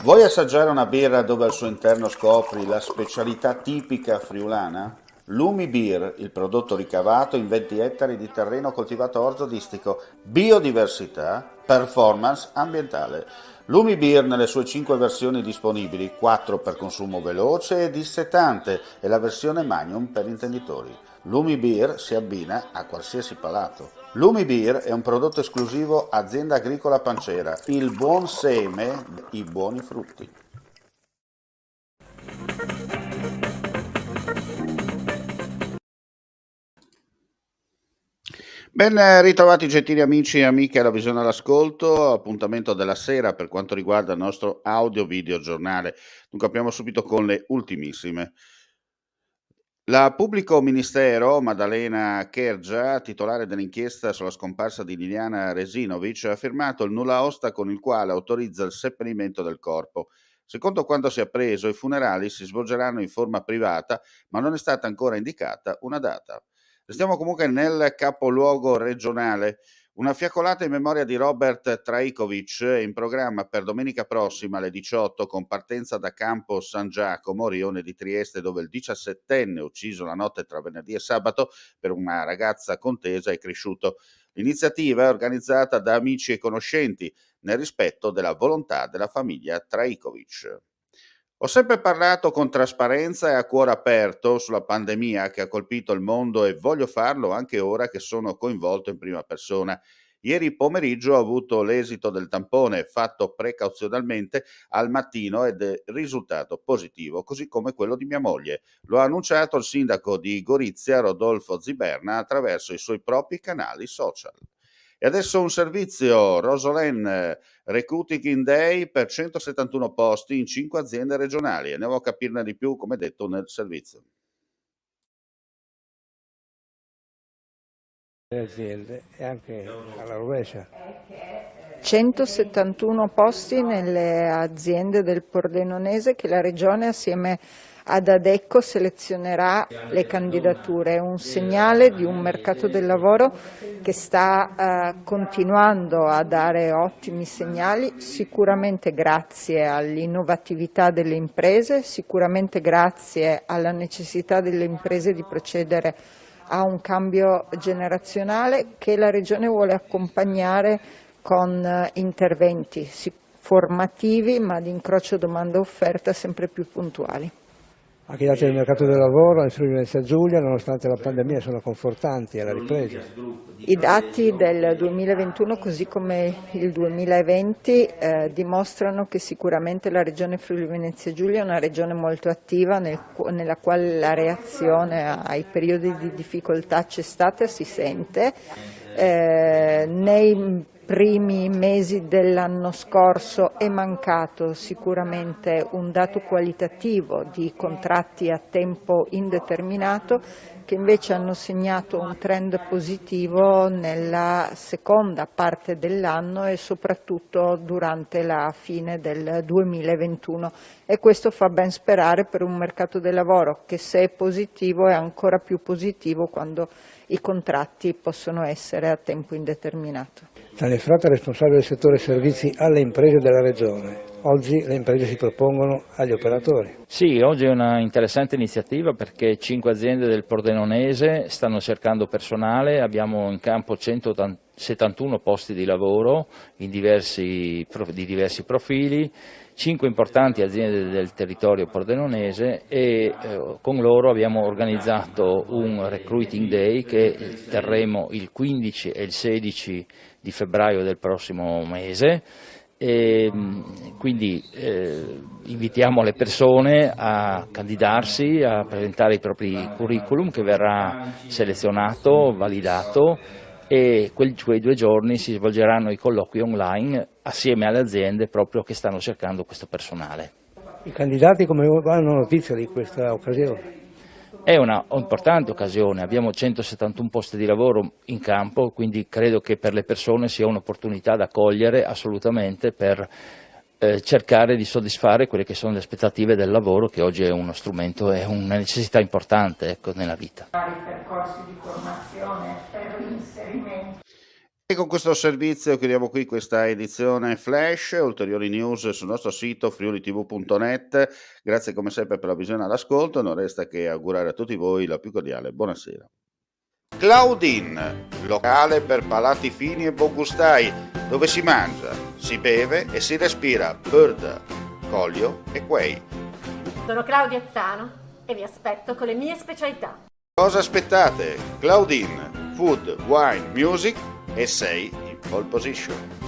Vuoi assaggiare una birra dove al suo interno scopri la specialità tipica friulana? Lumi Beer, il prodotto ricavato in 20 ettari di terreno coltivato orzodistico, biodiversità, performance ambientale. Lumi Beer nelle sue 5 versioni disponibili, 4 per consumo veloce e dissetante e la versione Magnum per intenditori. Lumi Beer si abbina a qualsiasi palato. Lumi Beer è un prodotto esclusivo Azienda Agricola Pancera, il buon seme, i buoni frutti. Ben ritrovati gentili amici e amiche alla Visione all'Ascolto, appuntamento della sera per quanto riguarda il nostro audio-video giornale. Dunque apriamo subito con le ultimissime. La Pubblico Ministero, Maddalena Kergia, titolare dell'inchiesta sulla scomparsa di Liliana Resinovic, ha firmato il nulla osta con il quale autorizza il seppellimento del corpo. Secondo quanto si è appreso, i funerali si svolgeranno in forma privata, ma non è stata ancora indicata una data. Restiamo comunque nel capoluogo regionale. Una fiaccolata in memoria di Robert Trajkovic è in programma per domenica prossima alle 18 con partenza da Campo San Giacomo, rione di Trieste, dove il 17enne ucciso la notte tra venerdì e sabato per una ragazza contesa è cresciuto. L'iniziativa è organizzata da amici e conoscenti nel rispetto della volontà della famiglia Trajkovic. Ho sempre parlato con trasparenza e a cuore aperto sulla pandemia che ha colpito il mondo e voglio farlo anche ora che sono coinvolto in prima persona. Ieri pomeriggio ho avuto l'esito del tampone fatto precauzionalmente al mattino ed è risultato positivo, così come quello di mia moglie. Lo ha annunciato il sindaco di Gorizia, Rodolfo Ziberna, attraverso i suoi propri canali social. E adesso un servizio, Rosolène, Recruiting Day per 171 posti in 5 aziende regionali. Andiamo a capirne di più, come detto, nel servizio. Le aziende e anche alla rovescia. 171 posti nelle aziende del Pordenonese che la Regione assieme ad Adecco selezionerà le candidature. È un segnale di un mercato del lavoro che sta continuando a dare ottimi segnali, sicuramente grazie all'innovatività delle imprese, sicuramente grazie alla necessità delle imprese di procedere a un cambio generazionale che la Regione vuole accompagnare con interventi formativi ma di incrocio domanda-offerta sempre più puntuali. Anche i dati del mercato del lavoro in Friuli Venezia Giulia, nonostante la pandemia, sono confortanti alla ripresa. I dati del 2021, così come il 2020, dimostrano che sicuramente la Regione Friuli Venezia Giulia è una regione molto attiva nella quale la reazione ai periodi di difficoltà c'è stata e si sente. Nei primi mesi dell'anno scorso è mancato sicuramente un dato qualitativo di contratti a tempo indeterminato che invece hanno segnato un trend positivo nella seconda parte dell'anno e soprattutto durante la fine del 2021 e questo fa ben sperare per un mercato del lavoro che se è positivo è ancora più positivo quando i contratti possono essere a tempo indeterminato. Daniel Fratta è responsabile del settore servizi alle imprese della Regione. Oggi le imprese si propongono agli operatori. Sì, oggi è una interessante iniziativa perché 5 aziende del Pordenonese stanno cercando personale, abbiamo in campo 171 posti di lavoro di diversi profili, 5 importanti aziende del territorio pordenonese e con loro abbiamo organizzato un Recruiting Day che terremo il 15 e il 16 di febbraio del prossimo mese. E quindi invitiamo le persone a candidarsi, a presentare i propri curriculum che verrà selezionato, validato e quei 2 giorni si svolgeranno i colloqui online assieme alle aziende proprio che stanno cercando questo personale. I candidati come hanno notizia di questa occasione? È una importante occasione, abbiamo 171 posti di lavoro in campo, quindi credo che per le persone sia un'opportunità da cogliere assolutamente per cercare di soddisfare quelle che sono le aspettative del lavoro, che oggi è uno strumento, è una necessità importante, ecco, nella vita. Vari percorsi di formazione per l'inserimento. E con questo servizio chiudiamo qui questa edizione flash. Ulteriori news sul nostro sito friulitv.net. Grazie come sempre per la visione e l'ascolto, non resta che augurare a tutti voi la più cordiale buonasera. Claudin, locale per palati fini e buongustai, dove si mangia, si beve e si respira bird, Collio e quei. Sono Claudia Zano e vi aspetto con le mie specialità. Cosa aspettate? Claudin, food, wine, music e sei in pole position.